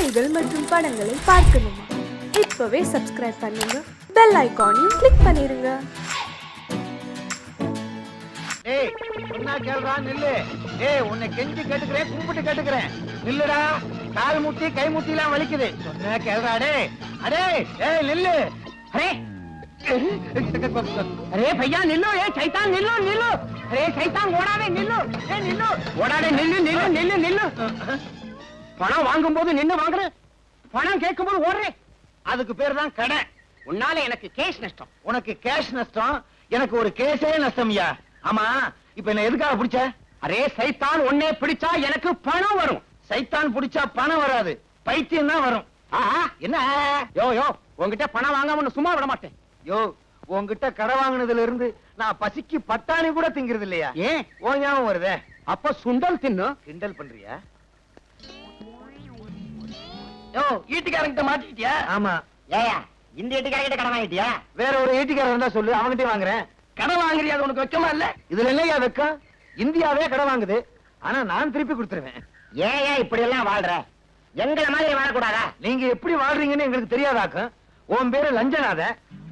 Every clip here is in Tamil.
செய்திகள் மற்றும் படங்களை பார்க்கணுமா? இப்பவே சப்ஸ்கிரைப் பண்ணுங்க, பெல் ஐகானையும் கிளிக் பண்ணிருங்க. ஏய் சொன்னா கேளுடா, நில்லு. ஏய் உன்னை கெஞ்சி கேட்டுக்கிறேன், கும்பிட்டு கேட்டுக்கிறேன், நில்லுடா. கால் முட்டி கை முட்டி எல்லாம் வலிக்குது. சொன்னா கேளுடா. அடே ஏய் நில்லு. அரே अरे भैया निल्लो, ये शैतान निल्लो निल्लो. अरे शैतान ஓடாதே நில்லு. ஏய் நில்லு. ஓடாதே நில்லு நில்லு நில்லு நில்லு. பணம் வாங்கும்போது நின்னு வாங்குற, பணம் கேட்கும்போது ஓடுறே. அதுக்கு பேர் தான் கடை. உன்னால எனக்கு கேஷ் நஷ்டம். உனக்கு கேஷ் நஷ்டம், எனக்கு ஒரு கேஸே நஷ்டம்யா. ஆமா இப்ப என்ன எதுக்காக பிடிச்ச? அரே சைத்தான் ஒன்னே பிடிச்சா எனக்கு பணம் வரும். சைத்தான் பிடிச்சா பணம் வராது, பைத்தியம் தான் வரும். என்ன யோ யோ உன்கிட்ட பணம் வாங்காம சும்மா விட மாட்டேன். யோ உன்கிட்ட கடை வாங்கினதுல இருந்து நான் பசிக்கு பட்டாணி கூட திங்கிறது இல்லையா? ஏன் ஓ ஞாபகம் வருதே? அப்ப சுண்டல் தின்னு. கிண்டல் பண்றியா? யோ ஈட்டிக்காரங்கிட்ட மாட்டிக்கிட்டியா? ஆமா. ஏயா இந்த ஈட்டிக்காரங்கிட்ட கடை வாங்கிட்டியா? வேற ஒரு ஈட்டிக்காரர் இருந்தா சொல்லு, அவன்கிட்ட வாங்குறேன். கடை வாங்குறியா? அது உனக்கு வெக்கமா இல்ல? இதுல என்னையா வெக்கம்? இந்தியாவே கடை வாங்குது, ஆனா நான் திருப்பி கொடுத்துருவேன். ஏன் இப்படி எல்லாம் வாழ்ற? எங்களை மாதிரி வாழக்கூடாதா? நீங்க எப்படி வாழ்றீங்கன்னு எங்களுக்கு தெரியாதாக்கும். உன் பேரு லஞ்சநாத,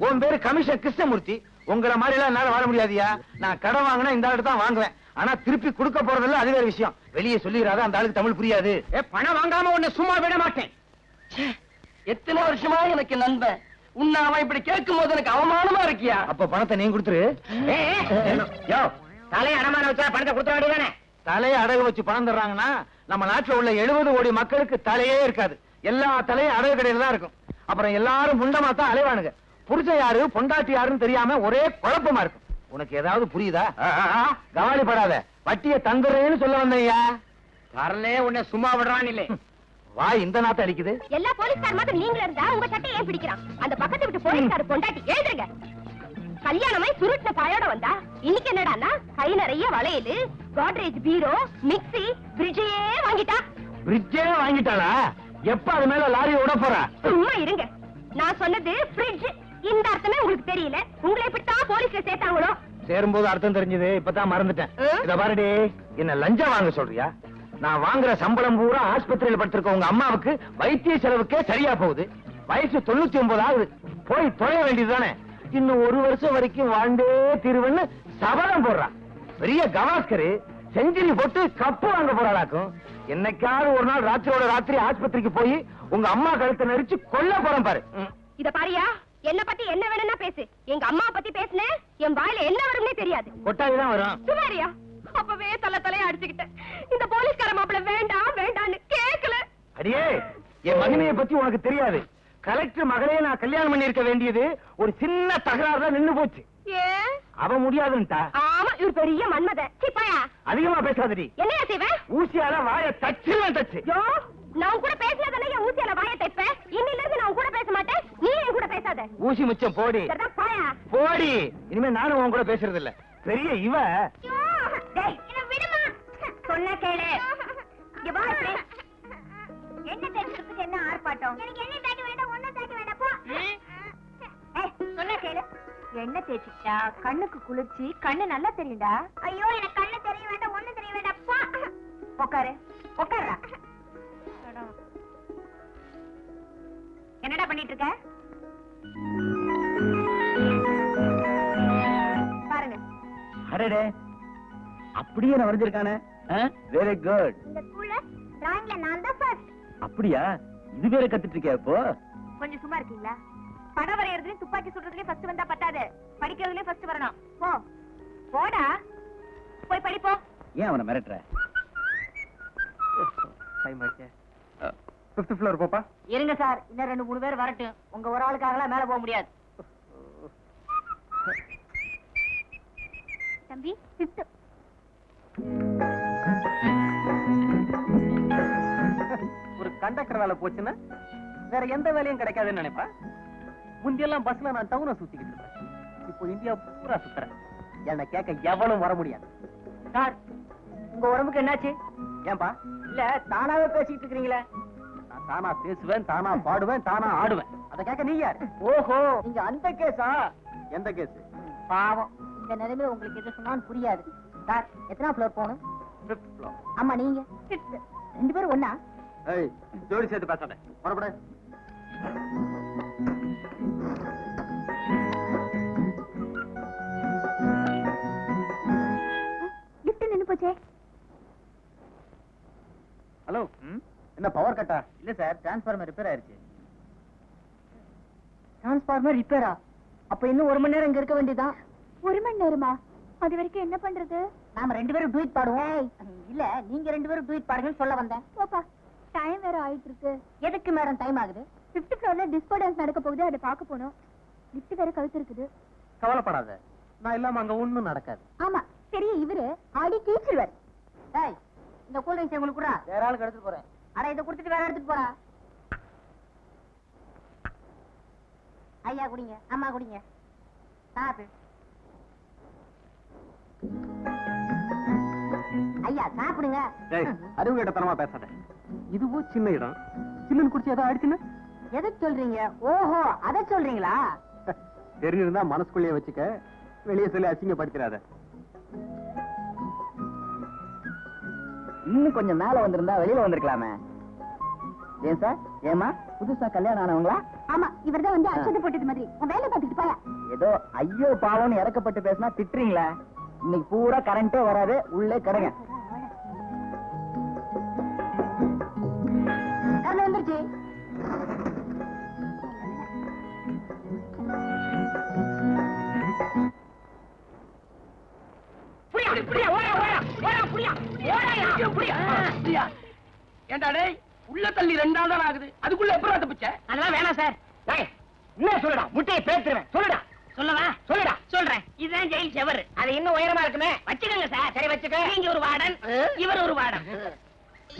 உன் பேரு கமிஷனர் கிருஷ்ணமூர்த்தி. உங்களை மாதிரி எல்லாம் என்னால வாழ முடியாதியா. நான் கடை வாங்கினா இந்த ஆளுக்கு தான் வாங்குவேன், ஆனா திருப்பி கொடுக்க போறதில்ல, அது வேற விஷயம். வெளியே சொல்லிடாத, அந்த ஆளுக்கு தமிழ் புரியாது. பணம் வாங்காம உன்னை சும்மா விட மாட்டேன். எத்தனை வருஷமா எனக்கு நண்பன், உன்னை அவன் இப்படி கேட்கும் போது எனக்கு அவமானமா இருக்கியா? அப்ப பணத்தை நீங்க கொடுத்துரு. தலையை அடமான வச்சா பணத்தை கொடுத்த வேண்டியதானே? தலையை அடகு வச்சு பணம் தர்றாங்கன்னா நம்ம நாட்டுல உள்ள 70 கோடி மக்களுக்கு தலையே இருக்காது. எல்லா தலையும் அடகு கடையில தான் இருக்கும். அப்புறம் எல்லாரும் முண்டமா தான் அலைவானுங்க. புருஷன் யாரு பொண்டாட்டி யாருன்னு தெரியாம ஒரே குழப்பமா இருக்கும். உனக்கு ஏதாவது புரியுதா? கவலைப்படாத, வட்டியை தந்துடுறேன்னு சொல்ல வந்தையா. வரலே உன்னை சும்மா விடுறான் இல்லை. வா இந்த நாத்த அடிக்குது. எல்லா போலீஸ்கார் மாதிரி நீங்களே இருந்தா உங்க சட்டை ஏன் பிடிக்கிறான்? அந்த பக்கத்து விட்டு போலீஸ்கார் பொண்டாட்டி எழுதுங்க. கல்யாணமே சுருட்ட பாயோட வந்தா இன்னைக்கு என்னடான்னா கை நிறைய வளையலு, கோட்ரேஜ் பீரோ, மிக்ஸி, ஃப்ரிட்ஜே வாங்கிட்டா. ஃப்ரிட்ஜே வாங்கிட்டாளா? எப்ப அது மேல லாரி ஓட போறா? சும்மா இருங்க, நான் சொன்னது ஃப்ரிட்ஜ். இந்த அர்த்தமே உங்களுக்கு தெரியல. உங்களை இப்படித்தான் போலீஸ்ல சேர்த்தாங்களோ? சேரும்போது அர்த்தம் தெரிஞ்சது, இப்பதான் மறந்துட்டேன். இத பாருடி, என்ன லஞ்சம் வாங்க சொல்றியா? நான் வாங்குற சம்பளம் பூரா ஆஸ்பத்திரியில படுத்திருக்க உங்க அம்மாவுக்கு வைத்திய செலவுக்கே சரியா போகுது. வயசு 99 ஆகுது. போய் தொலைய வேண்டியதுதானே? இன்னும் 1 வருஷம் வரைக்கும் வாழ்ந்தே தீருவன்னு சபதம் போடுறான். பெரிய கவாஸ்கரு செஞ்சுரி போட்டு கப்பு வாங்க போறாளாக்கும். என்னைக்காவது ஒரு நாள் ராத்திரியோட ராத்திரி ஆஸ்பத்திரிக்கு போய் உங்க அம்மா கழுத்தை நெரிச்சு கொல்ல போறேன் பாரு. இத பாரியா, என்ன பத்தி என்ன வேணும்னா பேசு. எங்க அம்மா பத்தி பேசுனே என் வாயில என்ன வரும்னே தெரியாது. கொட்டாயிதான் வரும். சுமாரியா, அப்பவே தலைய அடிச்சுக்கிட்டேன். இந்த போலீஸ்கார மாப்பிள்ள வேண்டாம் வேண்டான்னு கேட்கல. அடியே, என் மகனைய பத்தி உனக்கு தெரியாது. கலெக்டர் மகளையே நான் கல்யாணம் பண்ணி இருக்க வேண்டியது ஒரு சின்ன தகராறுல நின்னு போச்சு. ஏன் அவ முடியாதுன்ட்டா. ஆமா, இவர் பெரிய மன்மத. சிப்பாயா அதிகமா பேசாதடி. என்னையா செய்வேன்? ஊசியால வாய தச்சுவேன் தச்சு. யோ, நான் கூட பேசினதானே என் ஊசியால வாய தைப்பேன். இன்னில இருந்து நான் கூட பேச மாட்டேன், நீ என் கூட பேசாத. ஊசி முச்சம் போடி. பாயா போடி. இனிமே நானும் உன் கூட பேசுறது இல்ல. பெரிய இவ. டேய் என்ன விடுமா? சொன்னா கேளு. இங்க வா. என்ன தேய்க்கிறதுக்கு என்ன ஆர்ப்பாட்டம்? எனக்கு என்ன தேய்க்க வேண்டாம், ஒண்ணு தேய்க்க வேண்டாம் போ. ஏய் சொன்னா கேளு. என்ன தேய்ச்சிட்டா கண்ணுக்கு குளிர்ச்சி, கண்ணு நல்லா தெரியும்டா. ஐயோ எனக்கு கண்ணு தெரிய வேண்டாம், ஒண்ணு தெரிய வேண்டாம் போ. உட்காரு உட்காருடா. என்னடா பண்ணிட்டு இருக்க? பாருங்க. அடடே, அப்படியே நான் வரைஞ்சிருக்கானே. Very good. இந்த ஸ்கூல்ல டிராயிங்ல நான் தான் ஃபர்ஸ்ட். அப்படியா? இது வேற கத்துட்டு இருக்கியா இப்போ? கொஞ்சம் சும்மா இருக்கீங்களா? படம் வரையறதுலயும் துப்பாக்கி சுடுறதுலயும் ஃபர்ஸ்ட் வந்தா பத்தாது, படிக்கிறதுலயும் ஃபர்ஸ்ட் வரணும். போ போடா, போய் படிப்போ. ஏன் அவனை மிரட்டுற? 5th ஃப்ளோர் போப்பா. இருங்க சார், இன்னும் 2-3 பேர் வரட்டும். உங்க ஒரு ஆளுக்காகலாம் மேல போக முடியாது. தம்பி 5th. ஒரு கண்டக்டர் வேலை போச்சுன்னா வேற எந்த வேலையும் கிடைக்காதுன்னு நினைப்பா. முந்தியெல்லாம் பஸ்ல நான் டவுனை சுத்திக்கிட்டு இருப்பேன். இப்போ இந்தியா பூரா சுத்துறேன். என்ன கேட்க எவனும் வர முடியாது. சார், உங்க உடம்புக்கு என்னாச்சு? ஏன்பா? இல்ல தானாவே பேசிட்டு இருக்கீங்களே. நான் தானா பேசுவேன், தானா பாடுவேன், தானா ஆடுவேன். அத கேட்க நீ யாரு? ஓஹோ, நீங்க அந்த கேஸா? எந்த கேஸ்? பாவம், இந்த நிலைமையில உங்களுக்கு எது சொன்னாலும் புரியாது. சார், எத்தனை ஃப்ளோர் போகணும்? 5th floor. ஆமா, நீங்க 5th. 2 பேரும் ஒண்ணா? ஏய் ஜோடி சேர்த்து பேசாத புறப்பட. லிஃப்ட் நின்னு போச்சே. ஹலோ என்ன பவர் கட்டா? இல்ல சார், டிரான்ஸ்ஃபார்மர் ரிப்பேர் ஆயிருச்சு. டிரான்ஸ்பார்மர் ரிப்பேரா? அப்ப இன்னும் 1 மணி நேரம் இங்க இருக்க வேண்டியதான். 1 மணி நேரமா? அது வரைக்கும் என்ன பண்றது? நாம 2 பேரும் ட்வீட் பாடுவோம். இல்ல, நீங்க 2 பேரும் ட்வீட் பாடுங்கன்னு சொல்ல வந்தேன். போப்பா, டைம் வேற ஆயிட்டு இருக்கு. எதுக்கு மேடம் டைம் ஆகுது? 5th ஃப்ளோர்ல டிஸ்கோ டான்ஸ் நடக்க போகுது, அதை பார்க்க போனோம். லிஃப்ட் வேற கழுத்து இருக்குது. கவலைப்படாத, நான் இல்லாம அங்க ஒண்ணும் நடக்காது. ஆமா, பெரிய இவரு ஆடி கீச்சிருவார். டேய், இந்த கூல் ட்ரிங்க்ஸ் உங்களுக்கு கூட வேற ஆளுக்கு எடுத்துட்டு போறேன். அட, இதை கொடுத்துட்டு வேற எடுத்துட்டு போறா. ஐயா குடிங்க, அம்மா குடிங்க. சாப்பிடு. ஐயா சாப்பிடுங்க. அறிவு கேட்டத்தனமா பேசாத. இதுவும் சின்ன இடம், சில்லுன்னு குடிச்சு ஏதோ ஆயிடுச்சுன்னு எதுக்கு சொல்றீங்க? ஓஹோ, அத சொல்றீங்களா? தெரிஞ்சிருந்தா மனசுக்குள்ளேயே வச்சுக்க, வெளியே சொல்லி அசிங்கப்படுத்திடாத. இன்னும் கொஞ்சம் மேல வந்திருந்தா வெளியில வந்திருக்கலாமே. ஏன் சார், ஏமா புதுசா கல்யாணம் ஆனவங்களா? ஆமா, இவர்தான் வந்து அச்சத்தை போட்டது மாதிரி. உன் வேலை பார்த்துட்டு போயா. ஏதோ ஐயோ பாவம்னு இறக்கப்பட்டு பேசினா திட்டுறீங்களா? இன்னைக்கு பூரா கரண்டே வராது, உள்ளே கிடங்க. கரண்ட் வந்துருச்சு. ஏண்டா டேய், உள்ள தள்ளி 2 நாள் தான் ஆகுது, அதுக்குள்ள எப்படி தப்பிச்ச? அதெல்லாம் வேணாம் சார். என்ன சொல்லுடா, முட்டையை பேத்துறேன். சொல்லுடா. சொல்லவா? சொல்லுடா. சொல்றேன். இதுதான் ஜெயில் செவர். அது இன்னும் உயரமா இருக்குமே. வச்சுக்கோங்க சார். சரி வச்சுக்க. நீங்க ஒரு வார்டன், இவர் ஒரு வார்டன்.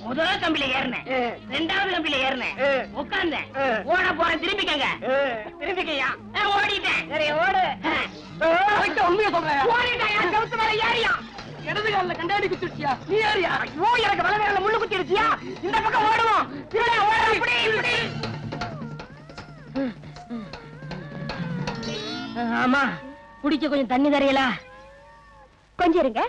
முதல் கம்பியில ஏறினேன், 2வது கம்பியில ஏறினேன், உட்கார்ந்தேன், ஓட போறேன். திரும்பிக்கங்க. திரும்பிக்கையா? ஓடிட்டேன். சரி ஓடு. உண்மையை சொல்றேன். ஓடிட்டாயா? செவுத்து மேல ஏறியா? இடது காலில் கண்டாடி குத்திடுச்சியா? நீ ஏறியா? ஐயோ, எனக்கு வலது கால்ல முள்ளு குத்திடுச்சியா? இந்த பக்கம் ஓடுவோம். திருட ஓட. இப்படி இப்படி. ஆமா, குடிக்க கொஞ்சம் தண்ணி தரையலா? கொஞ்சம் இருங்க.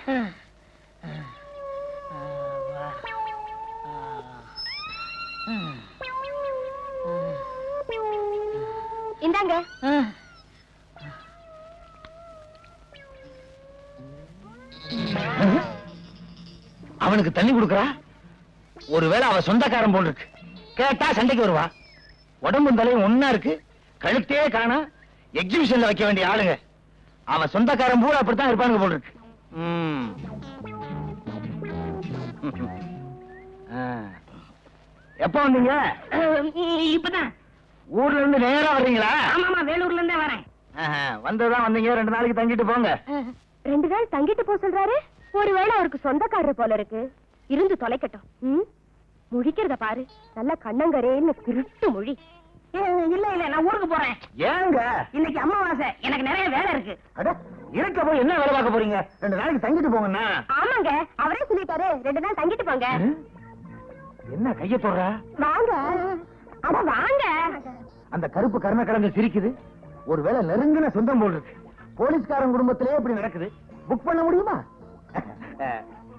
இந்தாங்க. அவனுக்கு தண்ணி கொடுக்கறா? ஒருவேளை அவ சொந்தக்காரன் போல் இருக்கு. கேட்டா சண்டைக்கு வருவா. உடம்பும் தலையும் ஒன்னா இருக்கு, கழுத்தே காணா. எக்ஸிபிஷன்ல வைக்க வேண்டிய ஆளுங்க. அவன் சொந்தக்காரன் பூரா அப்படித்தான் இருப்பானுங்க போல் இருக்கு. எப்ப வந்தீங்க? இப்பதான். ஊர்ல இருந்து நேரா வர்றீங்களா? ஆமாமா, வேலூர்ல இருந்தே வரேன். வந்ததான் வந்தீங்க, 2 நாளைக்கு தங்கிட்டு போங்க. 2 நாள் தங்கிட்டு போ சொல்றாரு. ஒருவேளை அவருக்கு சொந்தக்காரர் போல இருக்கு. இருந்து தொலைக்கட்டும். முழிக்கிறத பாரு, நல்ல கண்ணங்கரேன்னு திருட்டு மொழி. இல்ல இல்ல, நான் ஊருக்கு போறேன். ஏங்க? இன்னைக்கு அமாவாசை, எனக்கு நிறைய வேலை இருக்கு. அட, இருக்க போய் என்ன வேலை பார்க்க போறீங்க? 2 நாளைக்கு தங்கிட்டு போங்கண்ணா. ஆமாங்க, அவரே சொல்லிட்டாரு 2 நாள் தங்கிட்டு போங்க. என்ன கைய போடுற? வாங்க. அட வாங்க. அந்த கருப்பு கர்ண கடந்து சிரிக்குது. ஒருவேளை நெருங்கின சொந்தம் போல் இருக்கு. போலீஸ்காரன் குடும்பத்திலே இப்படி நடக்குது. புக் பண்ண முடியுமா?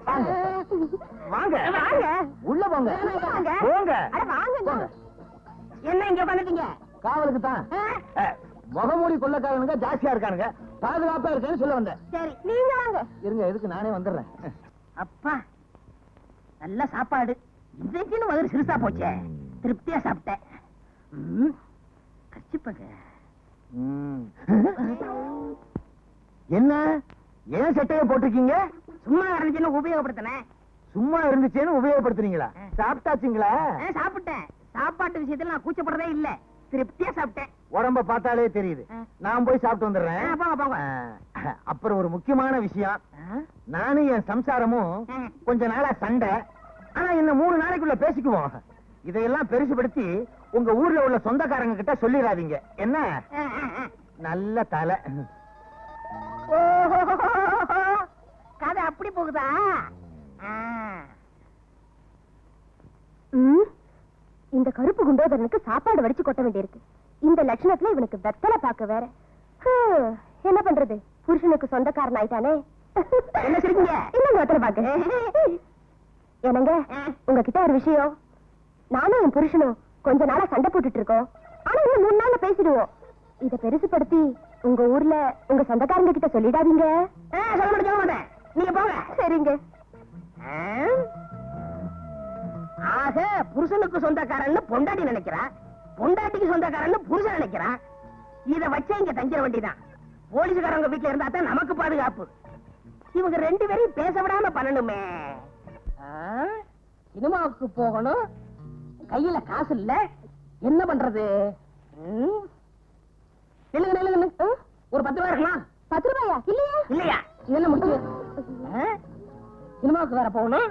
வாங்க வாங்க வாங்க. உள்ள போங்க. வாங்க. போங்க. அட வாங்க. போங்க. என்ன இங்க வந்துட்டீங்க? காவலுக்கு தான். முகமூடி கொள்ளக்காரனுங்க ஜாஸ்தியா இருக்கானுங்க, பாதுகாப்பா இருக்கேன்னு சொல்ல வந்தேன். சரி, நீங்க வாங்க. இருங்க, எதுக்கு நானே வந்துடுறேன். அப்பா நல்ல சாப்பாடு. இதுக்குன்னு வயிறு சிறுசா போச்சே. திருப்தியா சாப்பிட்டேன். கச்சிப்பங்க. என்ன ஏன் சட்டையை போட்டிருக்கீங்க? சும்மா இருந்துச்சுன்னு உபயோகப்படுத்தினேன். சும்மா இருந்துச்சேன்னு உபயோகப்படுத்துறீங்களா? சாப்பிட்டாச்சுங்களா? சாப்பிட்டேன். சாப்பாட்டு விஷயத்துல நான் கூச்சப்படுறதே இல்ல. திருப்தியா சாப்பிட்டேன். உடம்ப பார்த்தாலே தெரியுது. நான் போய் சாப்பிட்டு வந்துடுறேன். போங்க போங்க. அப்புறம் ஒரு முக்கியமான விஷயம். நானும் என் சம்சாரமும் கொஞ்ச நாளா சண்டை. ஆனா என்ன 3 நாளைக்குள்ள பேசிக்குவோம். இதையெல்லாம் பெருசுபடுத்தி உங்க ஊர்ல உள்ள சொந்தக்காரங்க கிட்ட சொல்லிடாதீங்க. என்ன? நல்ல தலை. கதை அப்படி போகுதா? இந்த கருப்பு குண்டோதரனுக்கு சாப்பாடு வடிச்சு கொட்ட வேண்டியிருக்கு. இந்த லட்சணத்துல இவனுக்கு வெத்தலை பாக்க வேற. என்ன பண்றது, புருஷனுக்கு சொந்தக்காரன் ஆயிட்டானே. என்ன சிரிக்கீங்க? இன்னும் வெத்தலை பாக்க. என்னங்க, உங்ககிட்ட ஒரு விஷயம். நானும் என் புருஷனும் கொஞ்ச நாளா சண்டை போட்டுட்டு இருக்கோம். ஆனா இன்னும் 3 நாள்ல பேசிடுவோம். இத பெருசுபடுத்தி உங்க ஊர்ல உங்க சொந்தக்காரங்க கிட்ட சொல்லிடாதீங்க. சொல்ல மாட்டேன், நீங்க போங்க. சரிங்க. ஆக புருஷனுக்கு சொந்தக்காரன்னு பொண்டாட்டி நினைக்கிறா, பொண்டாட்டிக்கு சொந்தக்காரன்னு புருஷன் நினைக்கிறா. இத வச்சே இங்க தங்கிட வேண்டியதான். போலீஸ்காரங்க வீட்டுல இருந்தா தான் நமக்கு பாதுகாப்பு. இவங்க 2 பேரையும் பேச விடாம பண்ணணுமே. சினிமாவுக்கு போகணும், கையில காசு இல்ல, என்ன பண்றது? நில்லுங்க நில்லுங்க நில்லுங்க. ஒரு 10 ரூபாய் இருக்கலாம். 10 ரூபாயா? இல்லையா? இல்லையா? இது என்ன முடிச்சு? சினிமாவுக்கு வேற போகணும்.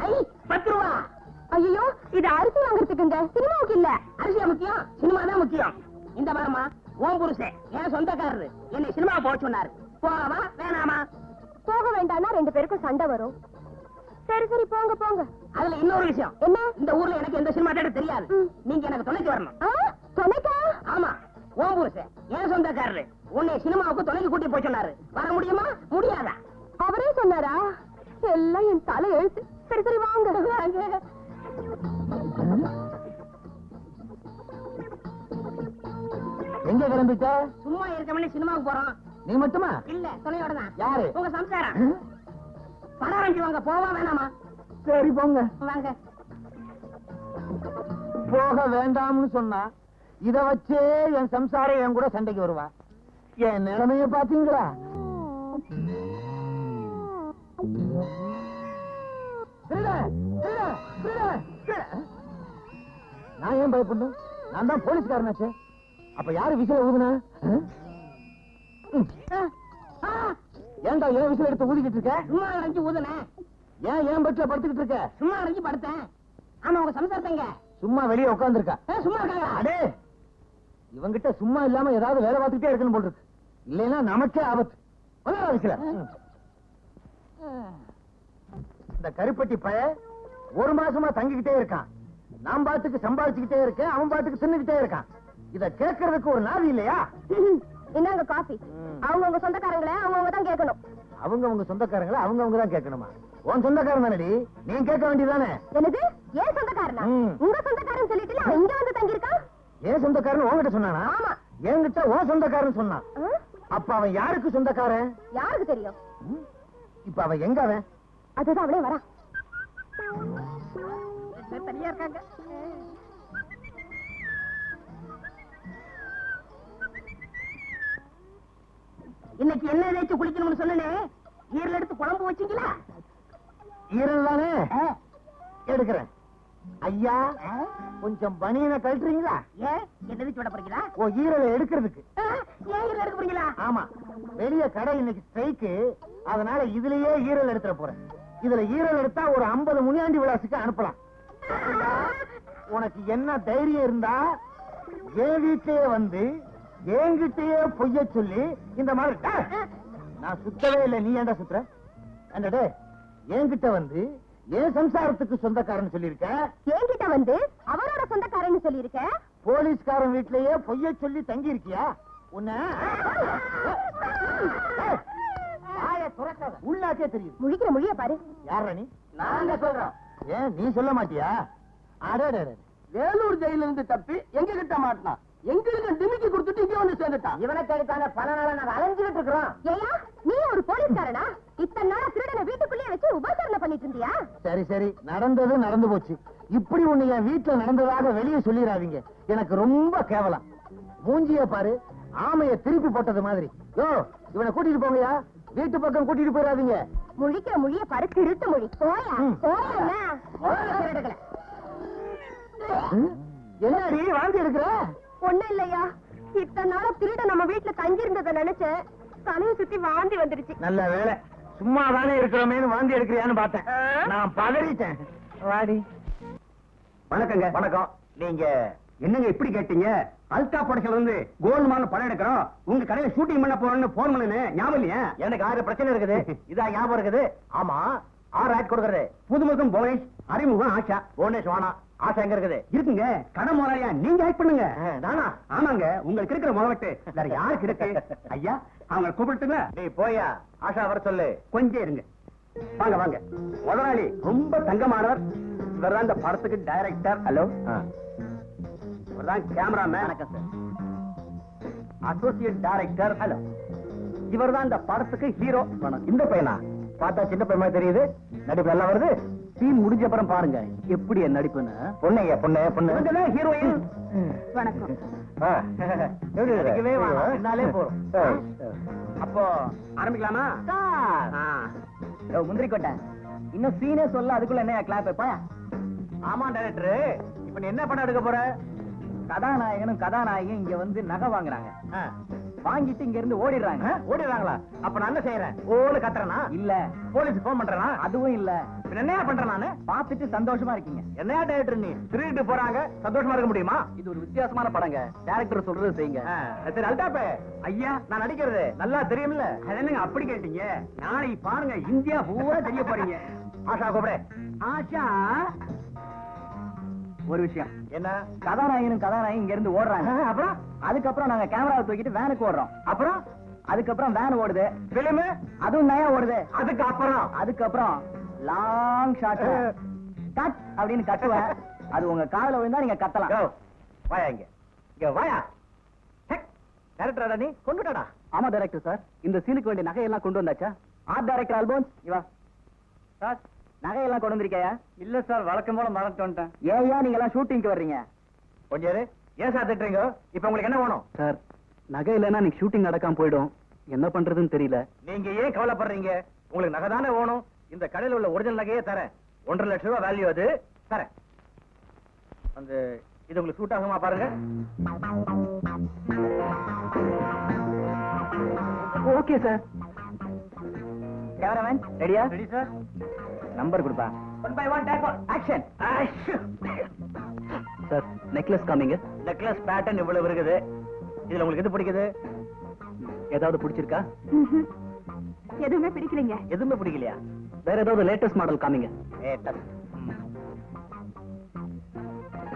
ஐ 10 ரூபா. ஐயோ, இது அரிசி வாங்குறதுக்குங்க, சினிமாவுக்கு இல்ல. அரிசியா முக்கியம், சினிமா தான் முக்கியம். இந்த வாரமா உன் புருஷன் என் சொந்தக்காரரு என்னை சினிமா போக சொன்னாரு. போகவா வேணாமா? போக வேண்டாம்னா 2 பேருக்கும் சண்டை வரும். சரி சரி போங்க போங்க. அதுல இன்னொரு விஷயம் என்ன? இந்த ஊர்ல எனக்கு எந்த சினிமா தேட தெரியாது. நீங்க எனக்கு துணைக்கு வரணும். துணைக்கா? ஆமா, உன் புருஷன் என் சொந்தக்காரரு உன்னை சினிமாவுக்கு துணைக்கு கூட்டி போய் சொன்னாரு. வர முடியுமா முடியாதா? அவரே சொன்னாரா? எல்லாம் என் தலை எழுத்து. சரி சரி வாங்க வாங்க. எங்க கிளம்பிட்ட? சும்மா இருக்கவனே சினிமாவுக்கு போறோம். நீ மட்டுமா? இல்ல, துணையோட தான். யாரு? உங்க சம்சாரம். பணம் வாங்கி வாங்க. போவா வேணாமா? சரி போங்க. வாங்க. போக வேண்டாம்னு சொன்னா இத வச்சே என் சம்சாரம் என் கூட சண்டைக்கு வருவா. என் நிலைமைய பாத்தீங்களா? நான் ஏன் பயப்படணும்? நான் தான் போலீஸ்காரனாச்சே. அப்ப யாரு விசில ஊதுனா? ஏன்டா ஏன் விசில் எடுத்து ஊதிக்கிட்டு இருக்க? சும்மா அரைஞ்சு ஊதுனேன். ஏன் பெட்ல படுத்துக்கிட்டு இருக்க? சும்மா அரைஞ்சு படுத்தேன். ஆமா, உங்க சம்சாரத்தங்க சும்மா வெளியே உட்கார்ந்துருக்கா. சும்மா இருக்காங்க. அடே, இவங்கிட்ட சும்மா இல்லாம ஏதாவது வேலை பார்த்துக்கிட்டே இருக்கணும் போல் இருக்கு. இல்லைன்னா நமக்கே ஆபத்து. விசில இந்த கருப்பட்டி பய 1 மாசமா தங்கிக்கிட்டே இருக்கான். நான் பாட்டுக்கு சம்பாதிச்சுக்கிட்டே இருக்கேன், அவன் பாட்டுக்கு தின்னுக்கிட்டே இருக்கான். இத கேட்கறதுக்கு ஒரு நாதி இல்லையா? என்னங்க காபி? அவங்க உங்க சொந்தக்காரங்களே அவங்க தான் கேட்கணும். அவங்க சொந்தக்காரங்களை அவங்க தான் கேட்கணுமா? உன் சொந்தக்காரன் தானடி, நீ கேட்க வேண்டியதானே? என்னது? ஏன் சொந்தக்காரனா? உங்க சொந்தக்காரன் சொல்லிட்டு அவன் இங்க வந்து தங்கி இருக்கான். ஏன் சொந்தக்காரன் உன்கிட்ட சொன்னானா? ஆமா. என்கிட்ட உன் சொந்தக்காரன் சொன்னான். அப்ப அவன் யாருக்கு சொந்தக்காரன்? யாருக்கு தெரியும்? இப்ப அவன் எங்க? அவன் அதுதான் அவளே வரா. தனியா இருக்காங்க. இன்னைக்கு என்ன தேய்ச்சி குளிக்கணும்னு சொன்னே, ஈரல் எடுத்து குழம்பு வச்சீங்களா? ஈரல் தானே எடுக்கிறேன். ஐயா, கொஞ்சம் பனியனை கழட்டுறீங்களா? ஏன் என்ன தேய்ச்சி விட போறீங்களா? ஓ, ஈரலை எடுக்கிறதுக்கு. ஏன் ஈரல் எடுக்க போறீங்களா? ஆமா, வெளிய கடை இன்னைக்கு ஸ்ட்ரைக்கு, அதனால இதுலயே ஈரல் எடுத்துற போறேன். இதுல ஈரல் எடுத்தா ஒரு 50 முனியாண்டி விலாசுக்கு அனுப்பலாம். உனக்கு என்ன தைரியம் இருந்தா என் வீட்லயே வந்து என்கிட்டயே பொய்ய சொல்லி இந்த மாதிரி நான் சுத்தவே இல்லை, நீ ஏன்டா சுத்துற? என்னடே, என்கிட்ட வந்து என் சம்சாரத்துக்கு சொந்தக்காரன் சொல்லிருக்க, என்கிட்ட வந்து அவரோட சொந்தக்காரன்னு சொல்லியிருக்க, போலீஸ்காரன் வீட்லயே பொய்ய சொல்லி தங்கி இருக்கியா? உன்ன உள்ளாக்கே தெரியுது. முழிக்கிற மொழிய பாரு. யார நீ? நாங்க சொல்றோம். ஏன் நீ சொல்ல மாட்டியா? அடடே, வேலூர் ஜெயில இருந்து தப்பி எங்க கிட்ட மாட்டினான். எங்களுக்கு டிமிக்கி கொடுத்துட்டு இங்க வந்து சேர்ந்துட்டான். இவனை தேடித்தான பல நாளா நாங்க அலைஞ்சுக்கிட்டு இருக்கிறோம். ஏயா, நீ ஒரு போலீஸ்காரனா? இத்தனை நாளா திருடனை வீட்டுக்குள்ளேயே வச்சு உபசரணை பண்ணிட்டு இருந்தியா? சரி சரி, நடந்தது நடந்து போச்சு. இப்படி ஒண்ணு என் வீட்டுல நடந்ததாக வெளியே சொல்லிடாதீங்க, எனக்கு ரொம்ப கேவலம். மூஞ்சிய பாரு, ஆமைய திருப்பி போட்டது மாதிரி. யோ, இவனை கூட்டிட்டு போங்கயா, வீட்டு பக்கம் கூட்டிட்டு போயிடாதீங்க. முழிக்கிற மொழிய பாரு, திருட்டு மொழி. போயா போயா. என்னடி வாந்தி எடுக்கிற? ஒண்ணும் இல்லையா, இத்தனை நாளா திருட நம்ம வீட்டுல தங்கி இருந்ததை நினைச்சேன், தலையை சுத்தி வாந்தி வந்துருச்சு. நல்ல வேலை, சும்மா தானே இருக்கிறோமேனு வாந்தி எடுக்கிறியான்னு பார்த்தேன். நான் பதறிட்டேன். வாடி. வணக்கங்க. வணக்கம். நீங்க என்னங்க இப்படி கேட்டீங்க? அல்டா படத்துல இருந்து கோல்மால படம் எடுக்கிறோம், உங்க கடையில ஷூட்டிங் பண்ண போறோம்னு போன் பண்ணனே, ஞாபகம் இல்லையா? எனக்கு 6 பிரச்சனை இருக்குது, இதா ஞாபகம் இருக்குது. ஆமா, 6 ஆட் கொடுக்கறது. புதுமுகம் புவனேஷ், அறிமுகம் ஆஷா. புவனேஷ் வானா, ஆசை எங்க இருக்குது? இருக்குங்க, கடை முதலாளியா நீங்க ஆக்ட் பண்ணுங்க. நானா? ஆமாங்க, உங்களுக்கு இருக்கிற முதலட்டு வேற யாருக்கு இருக்கு? ஐயா, அவங்க கூப்பிட்டுங்களா? நீ போயா, ஆஷா வர சொல்லு. கொஞ்சம் இருங்க. வாங்க வாங்க. முதலாளி ரொம்ப தங்கமானவர். இவர்தான் இந்த படத்துக்கு டைரக்டர். ஹலோ. இவர்தான் கேமராமேன். வணக்கம் சார். Associate director. ஹலோ. இவர்தான் இந்த படத்துக்கு ஹீரோ. இந்த பையனா? பார்த்தா சின்ன பையன் தெரியுது. நடிப்பு நல்லா வருது. சீன் முடிஞ்ச அப்புறம் பாருங்க எப்படி என் நடிப்புன்னு. பொண்ணுங்க பொண்ணு பொண்ணு ஹீரோயின். வணக்கம். என்னாலே போறோம். அப்போ ஆரம்பிக்கலாமா? முந்திரி கொட்டை இன்னும் சீனே சொல்ல அதுக்குள்ள என்ன கிளாப் வைப்பா? ஆமா டைரக்டர், இப்ப நீ என்ன படம் எடுக்க போற? கதாநாயகனும் கதாநாயகியும் இங்க வந்து நகை வாங்குறாங்க. வாங்கிட்டு இங்க இருந்து ஓடிடுறாங்க. ஓடிடுறாங்களா? அப்ப நான் என்ன செய்யறேன்? ஓடு கத்துறனா? இல்ல. போலீஸ் போன் பண்றனா? அதுவும் இல்ல. என்னையா பண்றேன் நானு? பாத்துட்டு சந்தோஷமா இருக்கீங்க. என்னையா டைரக்டர் நீ? திருட்டு போறாங்க, சந்தோஷமா இருக்க முடியுமா? இது ஒரு வித்தியாசமான படங்க. டைரக்டர் சொல்றது செய்யுங்க. சரி அல்டாப்பே ஐயா, நான் நடிக்கிறது நல்லா தெரியும்ல. என்னங்க அப்படி கேட்டீங்க? நாளைக்கு பாருங்க இந்தியா பூரா தெரிய போறீங்க. ஆஷா கூப்பிடு. ஆஷா, ஒரு விஷயம். என்ன? கதாநாயகனும் கதாநாயகி இங்க இருந்து ஓடுறாங்க. அப்புறம் அதுக்கப்புறம் நாங்க கேமராவை தூக்கிட்டு வேனுக்கு ஓடுறோம். அப்புறம் அதுக்கப்புறம் வேன் ஓடுது. பிலிம் அதுவும் நயா ஓடுது. அதுக்கப்புறம் லாங் ஷாட் கட் அப்படின்னு கட்டுவேன். அது உங்க காதுல விழுந்தா நீங்க கத்தலாம். வாயா இங்க வாயா. டைரக்டரா நீ? கொண்டுட்டாடா. ஆமா டைரக்டர் சார். இந்த சீனுக்கு வேண்டிய நகையெல்லாம் கொண்டு வந்தாச்சா? ஆர்ட் டைரக்டர் அல்போன்ஸ் இவா. சார் நகையெல்லாம் கொண்டு வந்திருக்கையா? இல்ல சார், வழக்கம் போல மறந்துட்டு வந்துட்டேன். ஏயா நீங்க எல்லாம் ஷூட்டிங்க்கு வர்றீங்க? கொஞ்சம் ஏன் சார் திட்டுறீங்க? இப்ப உங்களுக்கு என்ன வேணும்? சார் நகை இல்லைன்னா நீங்க ஷூட்டிங் நடக்காம போயிடும். என்ன பண்றதுன்னு தெரியல. நீங்க ஏன் கவலைப்படுறீங்க? உங்களுக்கு நகை தானே வேணும். இந்த கடையில் உள்ள ஒரிஜினல் நகையே தரேன். 1.5 லட்சம் ரூபாய் வேல்யூ அது. தரேன். அந்த இது உங்களுக்கு சூட் ஆகுமா பாருங்க. Okay sir. கேமராமேன் ரெடியா? Ready sir. நம்பர் கொடுப்பா. 1 by 1 take action. Sir necklace காமிங்க. நெக்லஸ் பேட்டர்ன் இவ்வளவு இருக்குது. இதுல உங்களுக்கு எது பிடிக்குது? ஏதாவது பிடிச்சிருக்கா? எதுவுமே பிடிக்கலைங்க. எதுவுமே பிடிக்கலையா? வேற ஏதாவது லேட்டஸ்ட் மாடல் காமிங்க. லேட்டஸ்ட்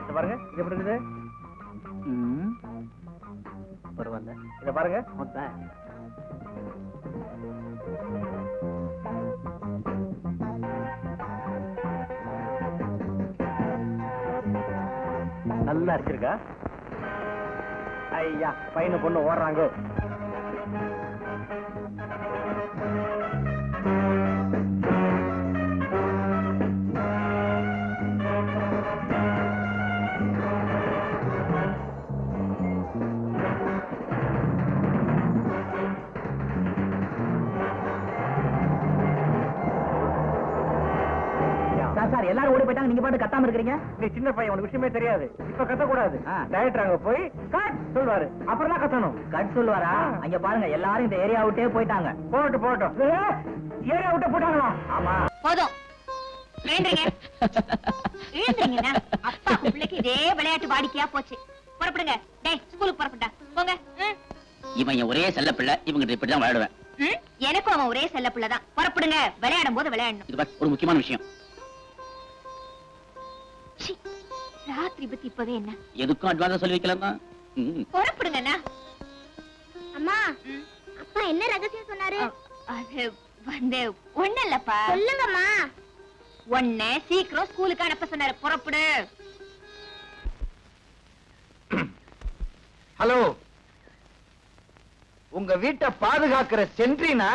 இது பாருங்க. இது எப்படி இருக்குது? பரவாயில்ல. இத பாருங்க. நல்லா அடிச்சிருக்கா? ஐயா பையனு பொண்ணு ஓடுறாங்க. சார் எல்லாரும் ஓடி போயிட்டாங்க, நீங்க பாட்டு கத்தாம இருக்கீங்க. நீ சின்ன பையன், உனக்கு விஷயமே தெரியாது. இப்ப கத்த கூடாது. டைரக்டர் அங்க போய் கட் சொல்வாரு. அப்புறம் தான் கத்தணும். கட் சொல்வாரா? அங்க பாருங்க எல்லாரும் இந்த ஏரியா விட்டே போயிட்டாங்க. போட்டோம். ஏரியா விட்டே போட்டாங்களா? ஆமா. போதும். எழுந்துறீங்க. அப்பா பிள்ளைக்கு இதே விளையாட்டு வாடிக்கையா போச்சு. புறப்படுங்க. டேய் ஸ்கூலுக்கு புறப்பட்டா போங்க. இவன் என் ஒரே செல்ல பிள்ளை. இவங்க இப்படிதான் விளையாடுவேன். எனக்கும் அவன் ஒரே செல்ல பிள்ளை தான். புறப்படுங்க. விளையாடும் போது விளையாடணும். இது ஒரு முக்கியமான விஷயம். ராத்திரி பத்தி இப்பவே என்ன? எதுக்கும் அட்வான்ஸா சொல்லி வைக்கலாம் தான். புறப்படுங்கண்ணா. அம்மா அப்பா என்ன ரகசியம் சொன்னாரு? அது வந்து ஒண்ணு இல்லப்பா. சொல்லுங்கம்மா. ஒண்ணு சீக்கிரம் ஸ்கூலுக்கு அனுப்ப சொன்னாரு. புறப்படு. ஹலோ, உங்க வீட்டை பாதுகாக்கிற சென்ட்ரினா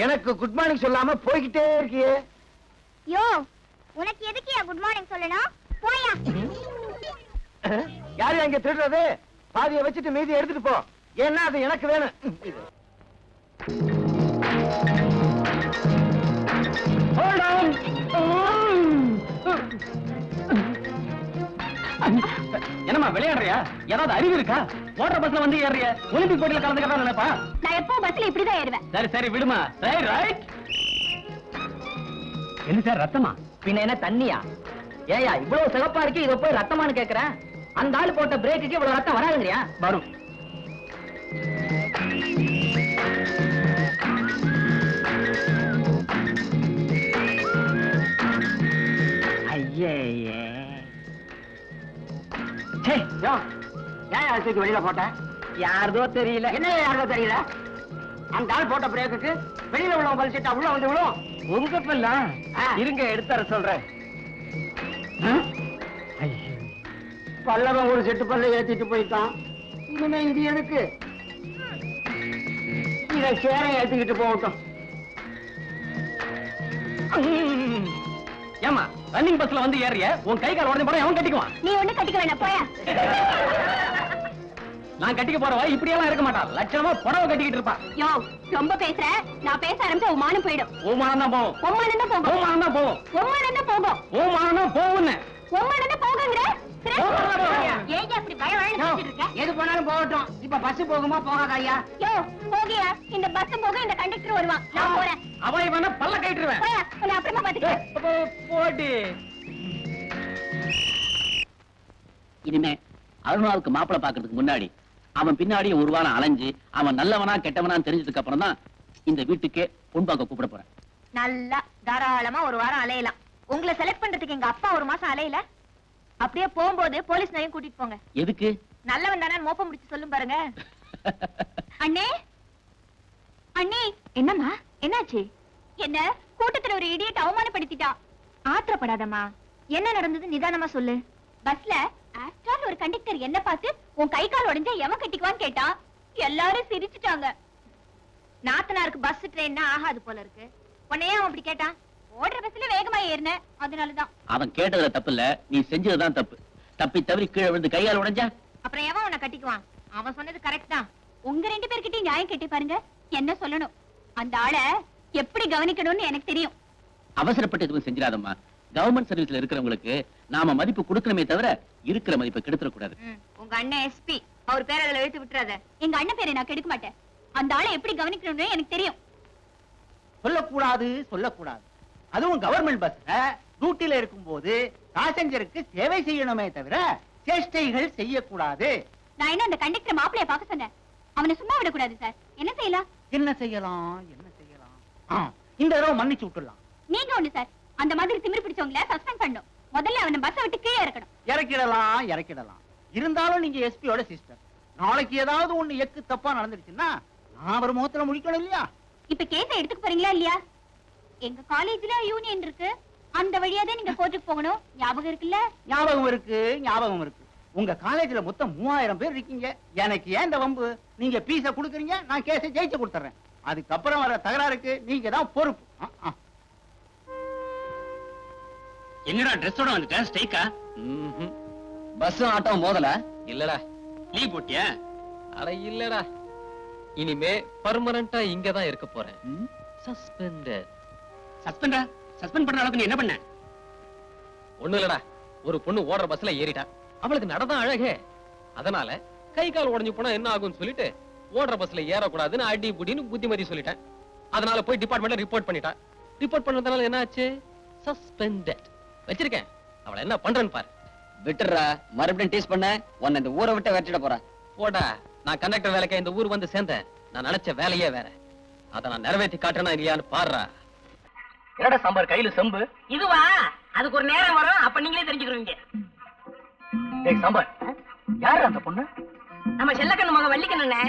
எனக்கு குட் மார்னிங் சொல்லாம போய்கிட்டே இருக்கியே. யோ உனக்கு எதுக்கு குட் மார்னிங் சொல்லணும்? போயா. யாரு அங்க திருடுறது? பாதியை வச்சுட்டு மீதி எடுத்துட்டு போ. ஏன்னா அது எனக்கு வேணும். என்னமா விளையாடுறியா? ஏதாவது அறிவு இருக்கா? ஓட்டர் பஸ்ல வந்து ஏறிய ஒலிம்பிக் போட்டியில கலந்துக்கிறதா நினைப்பா? நான் எப்போ பஸ்ல இப்படிதான் ஏறுவேன். சரி விடுமா. ரைட். என்ன சார் ரத்தமா? பின்ன என்ன தண்ணியா? ஏயா இவ்வளவு சிவப்பா இருக்கு, இத போய் ரத்தமானு கேக்குறேன். அந்த ஆள் போட்ட பிரேக்குக்கு இவ்வளவு ரத்தம் வராதுங்கறியா? வரும். ஐயே தூக்கி வெளியில போட்டேன். யாரதோ தெரியல. என்ன யாரோ தெரியல. அந்த ஆள் போட்ட பிரேக்குக்கு வெளியில உள்ளவங்க பலிச்சிட்டா உள்ள வந்து விழும். உங்க பல்லா இருங்க எடுத்தார சொல்றேன். பல்லவன் ஒரு செட்டு பல்ல ஏத்திட்டு போயிட்டான். இனிமே இது எதுக்கு? இத சேர ஏத்திக்கிட்டு போகட்டும். ஏமா ரன்னிங் பஸ்ல வந்து ஏறிய உன் கை கால் உடஞ்ச போற அவன் கட்டிக்குவான். நீ ஒண்ணு கட்டிக்க வேண்டாம் போயா. நான் கட்டிக்க போறவ இப்படியெல்லாம் இருக்க மாட்டான். லட்சணமா புடவை கட்டிக்கிட்டு இருப்பா. யோ ரொம்ப பேசுற. நான் பேச ஆரம்பிச்சா உன் மானம் போயிடும். ஓமானம் தான் போகும். உம்மானம் தான் போகும். ஓமானம் தான் போகும். உம்மானம் தான் போகும். ஓமானம் தான் போகும்னு. உம்மானம் தான் போகுங்கற. ஏன் அப்படி பய வயல பேசிட்டு இருக்க? எது போனாலும் போகட்டும். இப்ப பஸ் போகுமா போகாதா ஐயா? யோ போகியா. இந்த பஸ் போக இந்த கண்டக்டர் வருவான். நான் போறேன். அவன் இவன பல்ல கட்டிடுவேன். போயா. நான் அப்புறமா பாத்துக்கிறேன். போடி. இனிமே அருணாவுக்கு மாப்பிளை பாக்குறதுக்கு முன்னாடி அவன் பின்னாடி ஒரு வாரம் அலைஞ்சு அவன் நல்லவனா கெட்டவனா தெரிஞ்சதுக்கு அப்புறம் தான் இந்த வீட்டுக்கே பொன் பார்க்க கூப்பிட போறேன். நல்லா தாராளமா ஒரு வாரம் அலையலாம். உங்களை செலக்ட் பண்றதுக்கு எங்க அப்பா ஒரு மாசம் அலையல. அப்படியே போகும்போது போலீஸ் நையும் கூட்டிட்டு போங்க. எதுக்கு? நல்லவன் தானே மோப்பம் முடிச்சு சொல்லும் பாருங்க. அண்ணே அண்ணே. என்னம்மா என்னாச்சு? என்ன கூட்டத்துல ஒரு இடியட் அவமானப்படுத்திட்டா. ஆத்திரப்படாதம்மா. என்ன நடந்தது நிதானமா சொல்லு. பஸ்ல ஆஸ்ட்ரால் ஒரு கண்டக்டர் என்ன பார்த்து உன் கை கால் உடைஞ்சா எவன் கட்டிக்குவான்னு கேட்டா. எல்லாரும் சிரிச்சுட்டாங்க. நாத்தனாருக்கு பஸ் ட்ரெயின்னா ஆகாது போல இருக்கு. உன்னையே அவன் அப்படி கேட்டான். ஓடுற பஸ்ல வேகமா ஏறின அதனாலதான். அவன் கேட்டதுல தப்பு இல்ல, நீ செஞ்சதுதான் தப்பு. தப்பி தவறி கீழே விழுந்து கையால் உடைஞ்சா அப்புறம் எவன் உன்னை கட்டிக்குவான்? அவன் சொன்னது கரெக்ட் தான். உங்க ரெண்டு பேர்கிட்டயும் நியாயம் கேட்டு பாருங்க. என்ன சொல்லணும்? அந்த ஆளை எப்படி கவனிக்கணும்னு எனக்கு தெரியும். அவசரப்பட்டு எதுவும் செஞ்சிடாதம்மா. கவர்மெண்ட் சர்வீஸ்ல இருக்கிறவங்களுக்கு நாம மதிப்பு கொடுக்கணுமே தவிர இருக்கிற மதிப்பை கெடுத்துடக்கூடாது. உங்க அண்ணன் எஸ்பி. அவர் பேர் அதுல எழுத்து விட்டுறாத. எங்க அண்ணன் பேரை நான் கெடுக்க மாட்டேன். அந்த ஆளை எப்படி கவனிக்கணும்னு எனக்கு தெரியும். சொல்லக்கூடாது சொல்லக்கூடாது. அதுவும் கவர்மெண்ட் பஸ்ல டியூட்டில இருக்கும்போது பாசஞ்சருக்கு சேவை செய்யணுமே தவிர சேஷ்டைகள் செய்யக்கூடாது. நான் என்ன அந்த கண்டக்டர் மாப்பிளைய பார்க்க சொன்னேன். அவனை சும்மா விடக்கூடாது சார். என்ன செய்யலாம்? என்ன செய்யலாம் என்ன செய்யலாம்? இந்த தடவை மன்னிச்சு விட்டுடலாம். நீங்க ஒண்ணு சார். அந்த மாதிரி திமிரு பிடிச்சவங்கள சஸ்பெண்ட் பண்ணணும். முதல்ல அவனை பஸ்ஸை விட்டு கீழே இறக்கணும். இறக்கிடலாம். இருந்தாலும் நீங்க எஸ்பியோட சிஸ்டர். நாளைக்கு ஏதாவது ஒண்ணு எக்கு தப்பா நடந்துருச்சுன்னா நான் ஒரு முகத்துல முடிக்கணும் இல்லையா? இப்ப கேஸ எடுத்துக்க போறீங்களா இல்லையா? எங்க காலேஜ்ல யூனியன் இருக்கு. அந்த வழியா தான் நீங்க கோர்ட்டுக்கு போகணும். ஞாபகம் இருக்குல்ல? ஞாபகம் இருக்கு. உங்க காலேஜ்ல மொத்தம் 3000 பேர் இருக்கீங்க. எனக்கு ஏன் இந்த வம்பு? நீங்க பீஸ குடுக்குறீங்க, நான் கேஸை ஜெயிச்சு கொடுத்துறேன். அதுக்கப்புறம் வர தகராறுக்கு நீங்க தான் பொறுப்பு. என்னடா ட்ரெஸ்ஸோட வந்துட்ட? ஸ்ட்ரைக்கா? பஸ் ஆட்டோ மோதல? இல்லடா. லீவ் போட்டியா? அட இல்லடா. இனிமே பர்மனண்டா இங்க தான் இருக்க போறேன். சஸ்பெண்டட். சஸ்பெண்டா? சஸ்பெண்ட் பண்ற அளவுக்கு நீ என்ன பண்ண? ஒண்ணு இல்லடா. ஒரு பொண்ணு ஓடுற பஸ்ல ஏறிட்டா. அவளுக்கு நடதான் அழகே. அதனால கை கால் உடைஞ்சு போனா என்ன ஆகும்னு சொல்லிட்டு ஓடுற பஸ்ல ஏறக்கூடாதுன்னு அடி புடின்னு புத்திமதி சொல்லிட்டேன். அதனால போய் டிபார்ட்மெண்ட்ல ரிப்போர்ட் பண்ணிட்டா. ரிப்போர்ட் பண்ணதுனால என்ன ஆச்சு? சஸ்பெண்டட். வச்சிருக்கேன். அவளை என்ன பண்றேன்னு பாரு. விட்டுறா. மறுபடியும் டீஸ் பண்ண உன்னை இந்த ஊரை விட்டு விரட்டிட போறா. போடா. நான் கண்டக்டர் வேலைக்கு இந்த ஊர் வந்து சேர்ந்தேன். நான் நினைச்ச வேலையே வேற. அத நான் நிறைவேற்றி காட்டுறேனா இல்லையான்னு பாடுறா. என்னடா சாம்பார் கையில செம்பு? இதுவா? அதுக்கு ஒரு நேரம் வரும். அப்ப நீங்களே தெரிஞ்சுக்கிறீங்க. டேய் சாம்பார், யாரு அந்த பொண்ணு? நம்ம செல்லக்கண்ணு மக வள்ளிக்கண்ணே.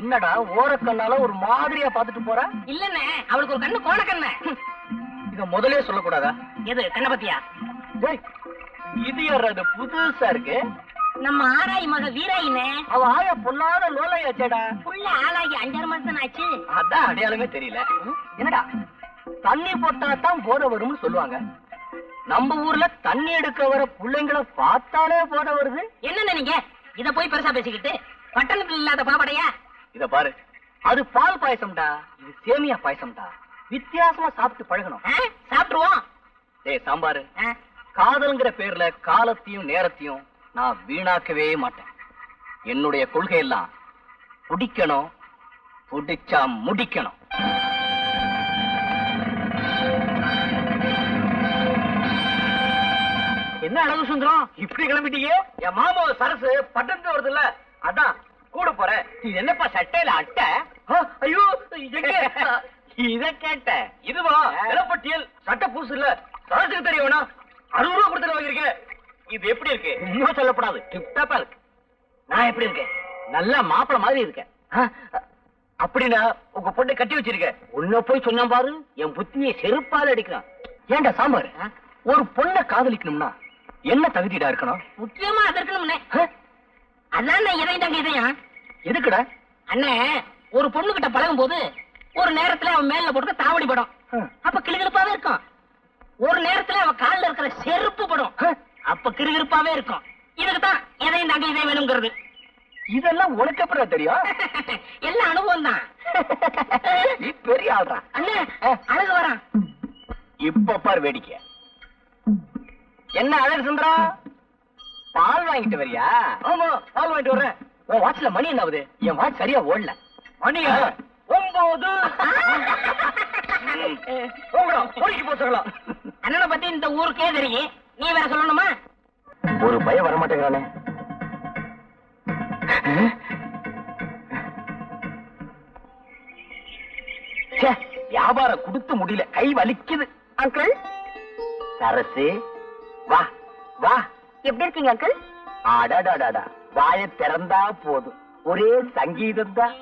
என்னடா ஓரக்கண்ணால ஒரு மாதிரியா பாத்துட்டு போறா? இல்லண்ணே, அவளுக்கு ஒரு கண்ணு கோணக்கண்ணு. இத முதலே சொல்லக்கூடாதா? எது கண்ண பத்தியா? டேய், இது யாரது புதுசா இருக்கு? நம்ம ஆராய் மக வீராயினே. அவ ஆயா பொல்லாத லோலையாச்சேடா. புள்ள ஆளாகி 5 மாசம் ஆச்சு. அதான் அடையாளமே தெரியல. என்னடா தண்ணி போட்டா தான் போத வரும்னு சொல்லுவாங்க. நம்ம ஊர்ல தண்ணி எடுக்க வர பிள்ளைங்களை பார்த்தாலே போத வருது. என்ன நீங்க இத போய் பெருசா பேசிக்கிட்டு? பட்டணத்துல இல்லாத பாப்படையா? இத பாரு, அது பால் பாயசம்டா, இது சேமியா பாயசம்டா. வித்தியாசமா சாப்பிட்டு பழகணும். சாப்பிட்டுருவோம். டேய் சாம்பாரு, காதல்ங்கிற பேர்ல காலத்தையும் நேரத்தையும் நான் வீணாக்கவே மாட்டேன். என்னுடைய கொள்கை எல்லாம் பிடிக்கணும், பிடிச்சா முடிக்கணும். என்ன அழகு சுந்தரம், இப்படி கிளம்பிட்டீங்க? என் மாமா சரசு பட்டணத்து வருது இல்ல, அதான் கூட போறேன். இது என்னப்பா சட்டையில அட்டை? ஐயோ இத கேட்ட. இதுவா இளப்பட்டியல் சட்டை பூசு இல்ல, சரசுக்கு தெரியவனா 60 ரூபா கொடுத்து வாங்கிருக்கேன். இது எப்படி இருக்கு? இன்னும் சொல்லப்படாது. டிப்டாப்பா இருக்கு. நான் எப்படி இருக்கேன்? நல்ல மாப்பிள மாதிரி இருக்கேன். அப்படின்னா உங்க பொண்ணை கட்டி வச்சிருக்க. உன்ன போய் சொன்னா பாரு, என் புத்தியை செருப்பால அடிக்கிறான். ஏன்டா சாம்பார், ஒரு பொண்ணை காதலிக்கணும்னா என்ன தகுதிடா இருக்கணும்? முக்கியமா அது இருக்கணும்னே. அதான் இதயம் தாங்க இதயம். எதுக்குடா? அண்ணே, ஒரு பொண்ணு கிட்ட பழகும் போது ஒரு நேரத்துல அவன் மேல போட்டு தாவடி படும், அப்ப கிளுகிழுப்பாவே இருக்கும். ஒரு நேரத்துல அவன் கால்ல இருக்கிற செருப்பு படும், அப்ப கிறுகிறுப்பாவே இருக்கும். இதுக்குதான் எதையும் தாங்க இதயம் வேணுங்கிறது. இதெல்லாம் உனக்கு எப்படா தெரியும்? எல்லாம் அனுபவம் தான். நீ பெரிய ஆள்றா. அண்ணே, அழகு வரான். இப்ப பாரு வேடிக்கை. என்ன அழகு சுந்தரா, பால் வாங்கிட்டு வரியா? ஆமா, பால் வாங்கிட்டு வர்றேன். உன் வாட்ச்ல மணி என்ன ஆகுது? என் வாட்ச் சரியா ஓடல. மணியா 9. போகலாம். அண்ணனை பத்தி இந்த ஊருக்கே தெரியும், நீ வேற சொல்லணுமா? ஒரு பயம் வர மாட்டேங்கிறானே. வியாபாரம் கொடுத்து முடியல, கை வலிக்குது. அங்கிள், சரசு, வா வா. எப்படி இருக்கீங்க அங்கிள்? அடாடாடாடா, வாயை திறந்தா போதும், ஒரே சங்கீதம் தான்.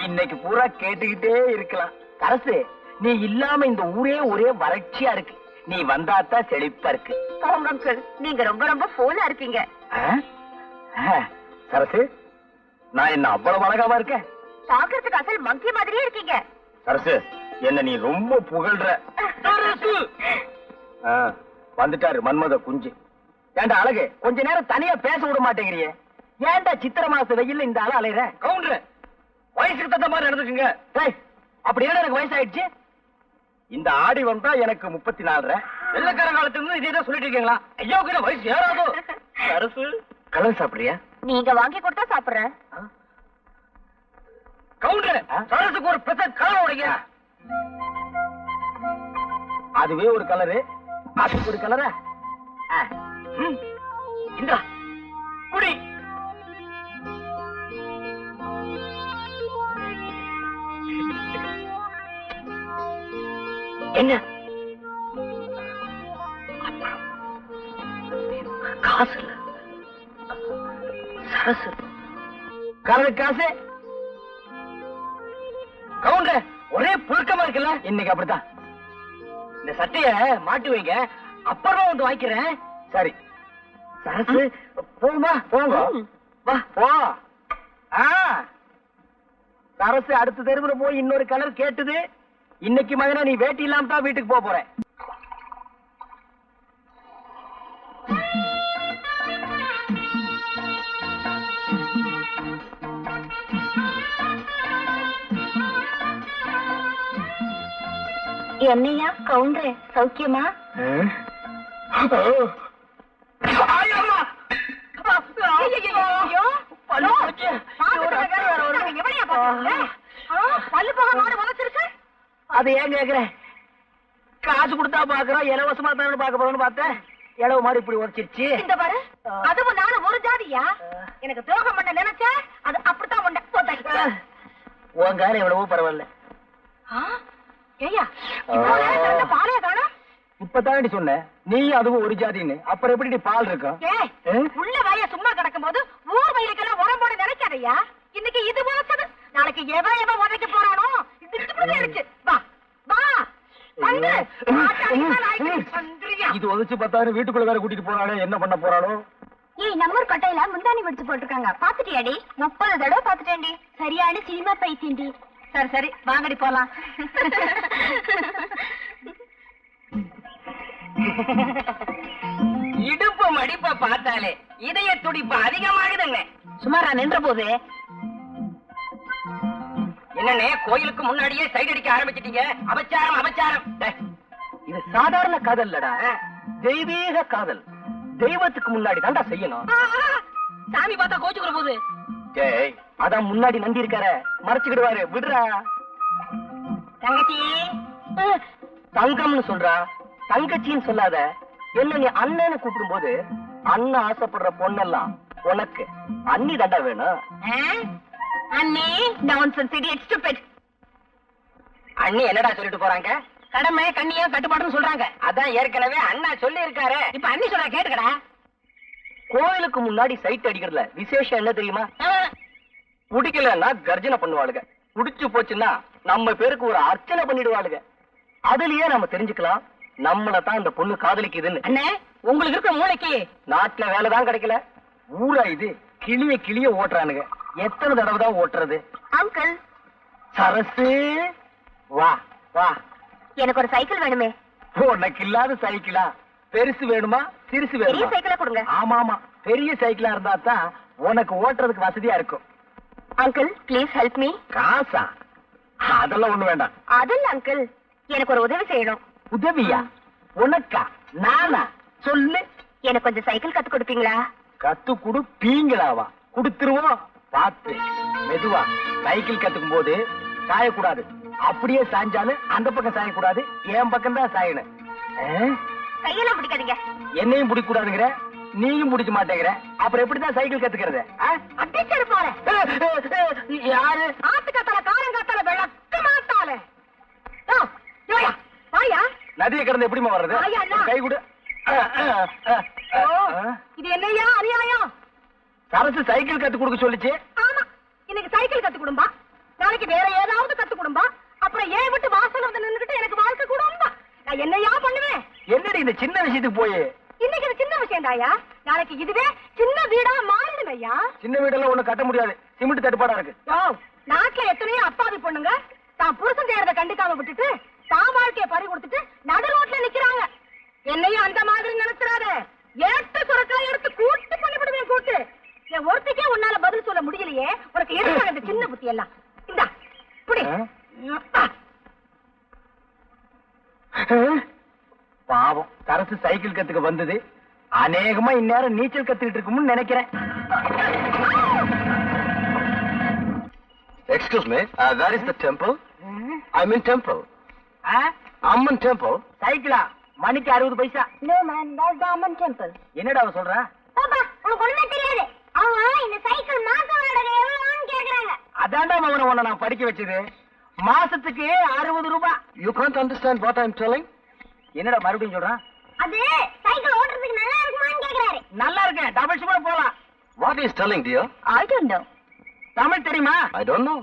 இன்னைக்கு பூரா கேட்டுக்கிட்டே இருக்கலாம். சரசு, நீ இல்லாம இந்த ஊரே ஒரே வறட்சியா இருக்கு. நீ வந்தாத்தான் செழிப்பா இருக்கு. போங்க அங்கிள், நீங்க ரொம்ப ரொம்ப போனா இருக்கீங்க. சரசு, நான் என்ன அவ்வளவு அழகாவா இருக்கேன்? பாக்குறதுக்கு அசல் மங்கி மாதிரியே இருக்கீங்க. சரசு, என்ன நீ ரொம்ப புகழ்ற. வந்துட்டாரு மன்மத குஞ்சு. ஏண்டா அழகு, கொஞ்ச நேரம் தனியா பேச விட மாட்டேங்கிறியே? ஏண்டா சித்திர மாச வெயில்ல இந்த ஆள அலையற? கவுண்டர், வயசுக்கு தகுந்த மாதிரி நடந்துக்குங்க. அப்படி என்ன எனக்கு வயசாயிடுச்சு? இந்த ஆடி வந்தா எனக்கு 34. வெள்ளக்கார காலத்துல இருந்து இதே சொல்லிட்டு இருக்கீங்களா? ஐயோ, வயசு ஏறாதோ? சரசு, கலர் சாப்பிடுறியா? நீங்க வாங்கி கொடுத்தா சாப்பிடுறேன். கவுண்டர், சரசுக்கு ஒரு பெத்த கலர் உடைங்க. அதுவே ஒரு கலரு, அதுக்கு ஒரு கலரா? இந்தா குடி. என்ன காசு இல்ல. சரசு, கலரு காசு. கவுண்டர், ஒரே புழுக்கமா இருக்குல்ல? இன்னைக்கு அப்படித்தான். இந்த சட்டைய மாட்டி வைங்க, அப்புறமா வந்து வாங்கிக்கிறேன். சரி சரசு, போமா போங்க. வா போ. சரசு அடுத்த தெருவுல போய் இன்னொரு கலர் கேட்டுது. இன்னைக்கு மகனா நீ வேட்டி இல்லாம தான் வீட்டுக்கு போக போறேன். என்னையா கவுண்டர், சௌக்கியமா? அது ஏன் கேக்குறேன்? காசு கொடுத்தா பாக்குறோம், இலவசமா தானே பாக்க போறோம்னு பார்த்தேன். இளவு மாதிரி இப்படி உரைச்சிருச்சு. இந்த பாரு, அதுவும் நானும் ஒரு ஜாதியா? எனக்கு துரோகம் பண்ண நினைச்ச அது அப்படித்தான் பண்ண. உன் காலம் எவ்வளவோ பரவாயில்ல. ஏய்யா, பாலைய காணோம். இப்பதானடி சொன்னேன் நீ அதுவும் ஒரு ஜாதின்னு. அப்புறம் எப்படி பால் இருக்கும்? உள்ள வாய சும்மா கிடக்கும் போது ஊர் வயலுக்கெல்லாம் உரம் போட நினைக்காதையா. இன்னைக்கு இது போச்சது, நாளைக்கு எவன் உதைக்க போறானோ. வா வா, இது உதச்சு பார்த்தாரு. வீட்டுக்குள்ள வேற கூட்டிட்டு போறானே, என்ன பண்ண போறானோ? ஏய், நம்ம கட்டையில முந்தானி வடிச்சு போட்டிருக்காங்க, பாத்துட்டியாடி? 30 தடவை பாத்துட்டேன்டி. சரியான சினிமா பைத்தியண்டி. சரி சரி, வாங்கடி போலாம். இடுப்பு மடிப்ப பார்த்தாலே இதய துடிப்பு அதிகமாகுதுங்க. சுமாரா நின்ற போது என்னன்னே, கோயிலுக்கு முன்னாடியே சைடு அடிக்க ஆரம்பிச்சிட்டீங்க. அபச்சாரம் அபச்சாரம். இது சாதாரண காதல் இல்லடா, தெய்வீக காதல். தெய்வத்துக்கு முன்னாடி தான்டா செய்யணும். சாமி பார்த்தா கோச்சுக்கிற போது. டேய், அதான் முன்னாடி நந்தி இருக்கார, மறைச்சுக்கிடுவாரு, விடுறா. தங்கச்சி, தங்கம்னு சொல்றா, தங்கச்சின்னு சொல்லாத. என்ன நீ அண்ணன்னு கூப்பிடும் போது அண்ணன் ஆசைப்படுற பொண்ணெல்லாம் உனக்கு அண்ணி தாண்டா வேணும். அண்ணே, நான்சென்ஸ் இடியட் ஸ்டூபிட். அண்ணி என்னடா சொல்லிட்டு போறாங்க? கடமை கண்ணியா கட்டுப்பாடுன்னு சொல்றாங்க. அதான் ஏற்கனவே அண்ணா சொல்லி இருக்காரு. இப்ப அண்ணி சொல்ற கேட்டுக்கடா. கோயிலுக்கு முன்னாடி சைட் அடிக்கிறதுல விசேஷம் என்ன தெரியுமா? பிடிக்கலன்னா கர்ஜனை பண்ணுவாளுங்க. குடிச்சு போச்சுன்னா நம்ம பேருக்கு ஒரு அர்ச்சனை பண்ணிடுவாளுங்க. அதுலயே நம்ம தெரிஞ்சுக்கலாம் நம்மள தான் இந்த பொண்ணு காதலிக்குதுன்னு. அண்ணே, உங்களுக்கு இருக்க மூளைக்கு நாட்டுல வேலைதான் கிடைக்கல, ஊரா இது கிளிய கிளிய ஓட்டுறானுங்க. எத்தனை தடவை தான் ஓட்டுறது? அங்கிள், சரசு, வா வா. எனக்கு ஒரு சைக்கிள் வேணுமே. உனக்கு இல்லாத சைக்கிளா? பெருசு வேணுமா சிறுசு பெரிய வேணுமா? சைக்கிளா கொடுங்க. ஆமா ஆமா, பெரிய சைக்கிளா இருந்தா தான் உனக்கு ஓட்டுறதுக்கு வசதியா இருக்கும். Uncle, please help me. காசா? அதெல்லாம் ஒண்ணு வேண்டாம். அதில்ல அங்கிள், எனக்கு ஒரு உதவி செய்யணும். உதவியா? உனக்கா? நானா? சொல்லு. எனக்கு கொஞ்சம் சைக்கிள் கத்து கொடுப்பீங்களா? கத்து கொடுப்பீங்களாவா? கொடுத்துருவோம். பார்த்து மெதுவா. சைக்கிள் கத்துக்கும் போது சாயக்கூடாது. அப்படியே சாஞ்சாலும் அந்த பக்கம் சாயக்கூடாது, என் பக்கம் தான் சாயணும். கையெல்லாம் பிடிக்காதீங்க. என்னையும் பிடிக்க கூடாதுங்கிற, நீயும் பிடிக்க மாட்டேங்கிற, அப்புறம் எப்படிதான் சைக்கிள் கத்துக்கிறது? அடிச்சது போறேன். யாரு? ஆத்துக்காத்தால காரங்காத்தால விளக்க மாட்டாலே. வாயா. நதியை கடந்து எப்படிமா வர்றது? ஐயா, அண்ணா. கை கொடு. இது என்னையா அநியாயம்? சரசு சைக்கிள் கத்து கொடுக்க சொல்லிச்சு. ஆமா, இன்னைக்கு சைக்கிள் கத்து கொடும்பா, நாளைக்கு வேற ஏதாவது கத்து கொடும்பா, அப்புறம் ஏன் விட்டு வாசல் வந்து நின்னுகிட்டு எனக்கு வாழ்க்கை கொடும்பா. நான் என்னையா பண்ணுவேன்? என்னடி இந்த சின்ன விஷயத்துக்கு போய்? இன்னைக்கு இது சின்ன விஷயம் தாயா, நாளைக்கு இதுவே சின்ன வீடா மாறிடுங்க ஐயா. சின்ன வீடெல்லாம் ஒண்ணு கட்ட முடியாது, சிமெண்ட் தட்டுப்பாடா இருக்கு. நாட்டுல எத்தனையோ அப்பாவி பொண்ணுங்க தான் புருஷன் செய்யறத கண்டுக்காம விட்டுட்டு தான் வாழ்க்கைய பறி கொடுத்துட்டு நடு ரோட்ல நிக்கிறாங்க. என்னையும் அந்த மாதிரி நினைச்சிடாத. ஏட்டு சுரக்காய் எடுத்து கூட்டு பண்ணிவிடுவேன். கூட்டு என் ஒருத்திக்கே உன்னால பதில் சொல்ல முடியலையே, உனக்கு எதுக்காக இந்த சின்ன புத்தி எல்லாம்? இந்தா புடி. பாவம், சரசு சைக்கிள் கத்துக்க வந்தது அநேகமா இந்நேரம் நீச்சல் கத்துக்கிட்டு இருக்கும்னு நினைக்கிறேன். Excuse me, that is the temple. I'm in temple. Amman temple. சைக்கிளா? மணிக்கு 60 பைசா. No man, that's the Amman temple. என்னடா அவ சொல்ற? பாப்பா, உனக்கு ஒண்ணுமே தெரியாது. அவங்க இந்த சைக்கிள் மாச வாடகை எவ்வளவுன்னு கேக்குறாங்க. அதான்டா மகனை உன்னை நான் படிக்க வச்சது. மாசத்துக்கு 60 ரூபாய். You can't understand what I'm telling? என்னடா மறுபடியும் சொல்றான்? அது சைக்கிள் ஓட்டுறதுக்கு நல்லா இருக்குமான்னு கேக்குறாரு. நல்லா இருக்கேன், டபுள் ஷிப்ல போலாம். What is telling, dear? I don't know. Tamil தெரியுமா? I don't know.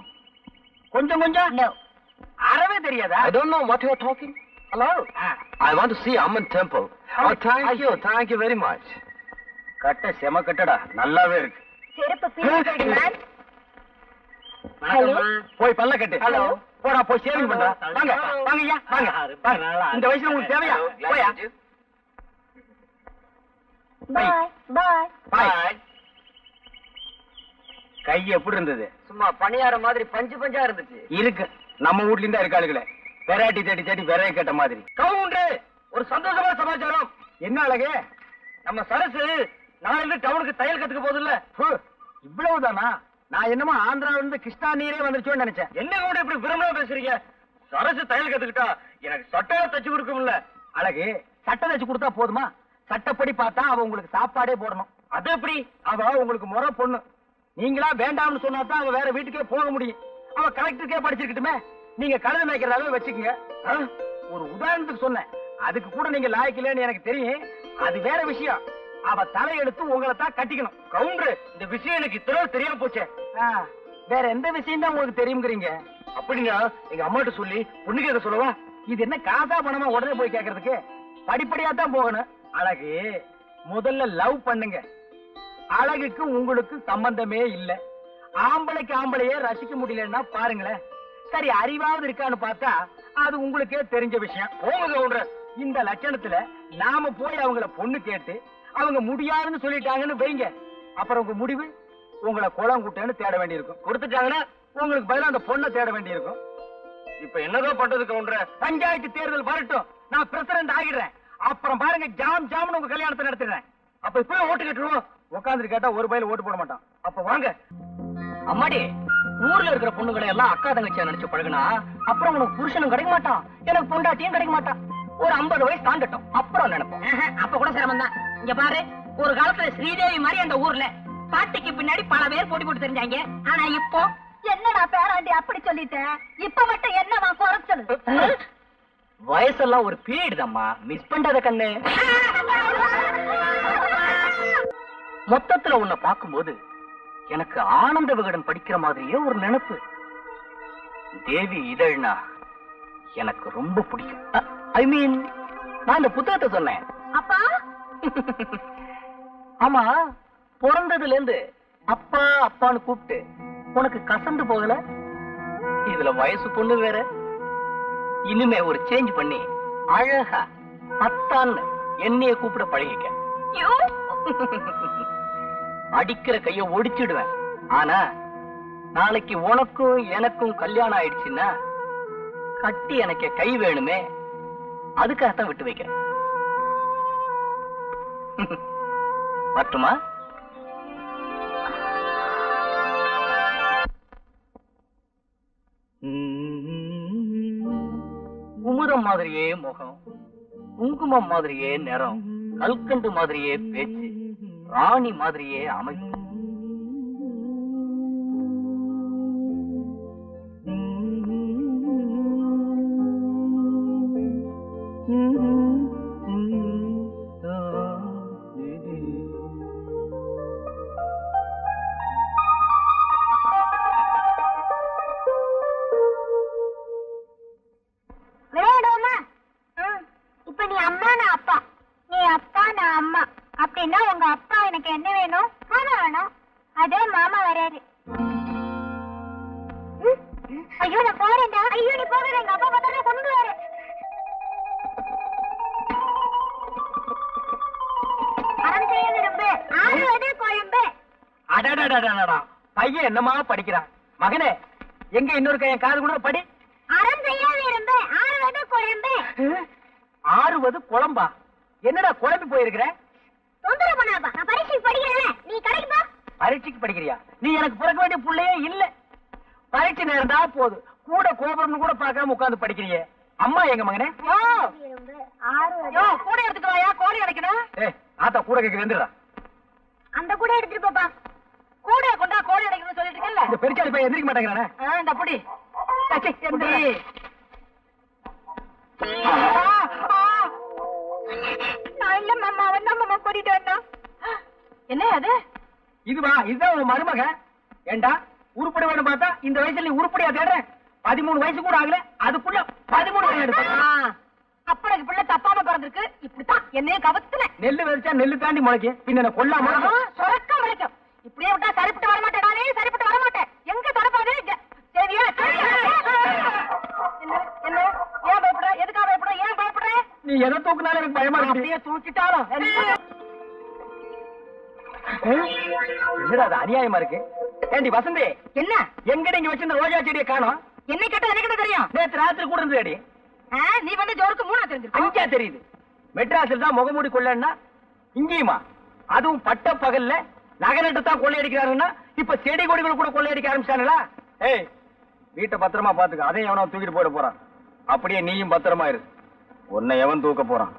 கொஞ்சம் கொஞ்சம். No. அறவே தெரியாதா? I don't know what you are talking. Hello? I want to see Amman temple. Oh, thank you very much. கட்ட செம கட்டடா, நல்லாவே இருக்கு. செருப்பு பீஸ் மேன். ஹலோ, போய் பல்ல கட்டு. ஹலோ, போடா போய் சேவிங் பண்றா. வாங்க வாங்க ஐயா, வாங்க வாங்க. இந்த வயசுல உங்களுக்கு தேவையா? போயா. பாய் பாய். பாய். கை எப்படி இருந்தது? சும்மா பணியார மாதிரி பஞ்சு பஞ்சா இருந்துச்சு. இருக்கு, நம்ம வீட்ல இருந்தா இருக்காளுகளே. வெரைட்டி தேடி தேடி விரைய கேட்ட மாதிரி. கவுண்டே, ஒரு சந்தோஷமான சமாச்சாரம். என்ன அழகே? நம்ம சரசு நாளைக்கு டவுனுக்கு தையல் கத்துக்க போகுது இல்ல? இவ்வளவுதானா? நான் என்னமோ ஆந்திராவில இருந்து கிருஷ்ணா நீரே வந்துருச்சோன்னு நினைச்சேன். என்ன கூட இப்படி விரும்பலாம் பேசுறீங்க? சரசு தையல் கத்துக்கிட்டா எனக்கு சட்டையா தச்சு கொடுக்கும்ல. அழகு, சட்டை தச்சு கொடுத்தா போதுமா? சட்டப்படி பார்த்தா அவ உங்களுக்கு சாப்பாடே போடணும். அது எப்படி? அவ உங்களுக்கு முறை பொண்ணு. நீங்களா வேண்டாம்னு சொன்னா தான் அவ வேற வீட்டுக்கே போக முடியும். அவ கலெக்டருக்கே படிச்சிருக்கட்டுமே. நீங்க கழுத மேய்க்கிறதாவே வச்சுக்கோங்க. ஒரு உதாரணத்துக்கு சொன்னேன், அதுக்கு கூட நீங்க லாய்க்கலன்னு எனக்கு தெரியும். அது வேற விஷயம். அவ தலையெடுத்து உங்களை தான் கட்டிக்கணும். கவுண்டர், இந்த விஷயம் எனக்கு இத்தனை தெரியாம போச்சே. வேற எந்த விஷயம் தான் உங்களுக்கு தெரியுங்கிறீங்க? அப்படின்னா எங்க அம்மாட்ட சொல்லி பொண்ணு கேட்க சொல்லவா? இது என்ன காசா பணமா உடனே போய் கேட்கறதுக்கு? படிப்படியா தான் போகணும். அழகு, முதல்ல லவ் பண்ணுங்க. அழகுக்கு உங்களுக்கு சம்பந்தமே இல்ல. ஆம்பளைக்கு ஆம்பளையே ரசிக்க முடியலன்னா பாருங்களேன். சரி, அறிவாவது இருக்கான்னு பார்த்தா அது உங்களுக்கே தெரிஞ்ச விஷயம். போங்க கவுண்டர். இந்த லட்சணத்துல நாம போய் அவங்கள பொண்ணு கேட்டு அவங்க முடியாதுன்னு சொல்லிட்டாங்கன்னு வைங்க, அப்புறம் உங்க முடிவு உங்களை குளம் குட்டேன்னு தேட வேண்டியிருக்கும். கொடுத்துட்டாங்கன்னா உங்களுக்கு பதிலா அந்த பொண்ணை தேட வேண்டியிருக்கும். இப்ப என்னதான் பண்றது கவுண்டர்? பஞ்சாயத்து தேர்தல் வரட்டும், நான் பிரசிடண்ட் ஆகிடுறேன். அப்புறம் பாருங்க, ஜாம் ஜாம்னு உங்க கல்யாணத்தை நடத்துறேன். அப்ப இப்பவே ஓட்டு கட்டுருவோம். உட்காந்துட்டு கேட்டா ஒரு பயில ஓட்டு போட மாட்டான். அப்ப வாங்க. அம்மாடி, ஊர்ல இருக்கிற பொண்ணுகளை எல்லாம் அக்கா தங்கச்சியா நினைச்சு பழகுனா அப்புறம் உனக்கு புருஷனும் கிடைக்க மாட்டான், எனக்கு பொண்டாட்டியும் கிடைக்க மாட்டான். ஒரு 50 வயசு தாண்டட்டும், அப்புறம் நினைப்போம். அப்ப கூட சிரமம் தான். இங்க பாரு, ஒரு காலத்துல ஸ்ரீதேவி மாதிரி அந்த ஊர்ல பாட்டிக்கு பின்னாடி பல பேர் போட்டி போட்டு தெரிஞ்சாங்க. ஆனா இப்போ என்னடா பேராண்டி அப்படி சொல்லிட்டேன்? இப்ப மட்டும் என்னவா குறைச்சல்? வயசெல்லாம் ஒரு பீரியட் தான்மா, மிஸ் பண்றத கண்ணு. மொத்தத்துல உன்னை பார்க்கும்போது எனக்கு ஆனந்த விகடன் படிக்கிற மாதிரியே ஒரு நினைப்பு. தேவி இதழ்னா எனக்கு ரொம்ப பிடிக்கும். ஐ மீன் நான் இந்த புத்தகத்தை சொன்னேன். அப்பா ஆமா, பிறந்ததுல இருந்து அப்பா அப்பான்னு கூப்பிட்டு உனக்கு கசந்து போகல? இதுல வயசு பொண்ணு வேற. இனிமே ஒரு சேஞ்ச் பண்ணி அழகா அத்தான்னு என்னைய கூப்பிட பழகிக்க. அடிக்கிற கைய ஒடிச்சிடுவேன். ஆனா நாளைக்கு உனக்கும் எனக்கும் கல்யாணம் ஆயிடுச்சுன்னா கட்டி எனக்கு கை வேணுமே, அதுக்காகத்தான் விட்டு வைக்கிறேன். பட்டுமா? குமுதம் மாதிரியே முகம், குங்குமம் மாதிரியே நிறம், கல்கண்டு மாதிரியே பேச்சு, ராணி மாதிரியே அமைப்பு. விளையாடுவோமா? இப்ப நீ அம்மா நான் அப்பா, நீ அப்பா நான் அம்மா. அப்படின்னா உங்க அப்பா எனக்கு என்ன வேணும்? மாமா வேணும். அதே மாமா வராரு. ஐயோ நான் போறேன்டா. ஐயோ நீ போகிற, எங்க அப்பா பார்த்தா கொண்டு வர. அறம் செய்ய விரும்பு, ஆறுவது குழம்பு. அடடடடடடா, பையன் என்னமா படிக்கிறான். மகனே, எங்க இன்னொரு கையன் காது கூட படி. அறம் செய்ய விரும்பு, ஆறுவது குழம்பு. ஆறுவது குழம்பா? என்னடா குழம்பி போயிருக்கிற? தொந்தரவு பண்ணாதப்பா, நான் பரீட்சைக்கு படிக்கிறேன். நீ கடைக்கு போ. பரீட்சைக்கு படிக்கிறியா? நீ எனக்கு பிறக்க வேண்டிய புள்ளையே இல்ல. பரீட்சை நேரம் தான் போது, கூட கோபுரம்னு கூட பார்க்காம உட்கார்ந்து படிக்கிறியே. அம்மா எங்க மகனே? விரும்பு, ஆறுவது. கூட எடுத்துட்டு வாயா, கோழி அடைக்கணும். ஏய், ஆத்தா கூட கேக்குது, எந்திரா. அந்த கூட எடுத்துட்டு போப்பா. கூட கொண்டா கோழி அடைக்கணும்னு சொல்லிட்டு இருக்கல. இந்த பெருச்சாளி பையன் எந்திரிக்க மாட்டேங்கிறானே. இந்த புடி எந்திரி. நான் இல்ல மாமா, அவன் தான் மாமா கூட்டிட்டு வந்தான். என்ன அது? இதுவா? இதுதான் உன் மருமக? ஏண்டா உருப்படி வேணும் பார்த்தா இந்த வயசுல நீ உருப்படியா தேடுற? 13 வயசு கூட ஆகல, அதுக்குள்ள 13 எடுத்து அப்பனுக்கு பிள்ளை தப்பாம பிறந்திருக்கு. இப்படித்தான் என்னையும் கவத்துல நெல்லு வெறிச்சா நெல்லு தாண்டி முளைக்கு. பின்ன கொல்லாம சொரக்க வரைக்கும் இப்படியே விட்டா சரிப்பட்டு வர மாட்டேன். நானே சரிப்பட்டு வர மாட்டேன். எங்க தொடப்பாது? சரியா? என்ன என்ன? ஏன் பயப்படுற? எதுக்காக பயப்படுற? ஏன் பயப்படுற? நீ எதை தூக்குனாலும் எனக்கு பயமா இருக்கு. அப்படியே தூக்கிட்டாலும் என்னடா அது அநியாயமா இருக்கு. ஏண்டி வசந்தி, என்ன எங்க நீங்க வச்சிருந்த ரோஜா செடியை காணோம்? என்ன கேட்டா எனக்கு என்ன தெரியும்? நேத்து ராத்திரி கூட இருந்தது. நீ வந்து ஜோருக்கு 3 தெரிஞ்சிருக்க. அஞ்சா தெரியுது. மெட்ராஸில் தான் முகமூடி கொள்ளன்னா இங்கேயுமா? அதுவும் பட்ட பகல்ல நகரட்டு தான் கொள்ளையடிக்கிறாருன்னா இப்ப செடி கொடிகள் கூட கொள்ளையடிக்க ஆரம்பிச்சாங்களா? ஏய், வீட்டை பத்திரமா பாத்துக்க. அதையும் எவனோ தூக்கிட்டு போயிட போறான். அப்படியே நீயும் பத்திரமா இரு. உன்னை எவன் தூக்க போறான்?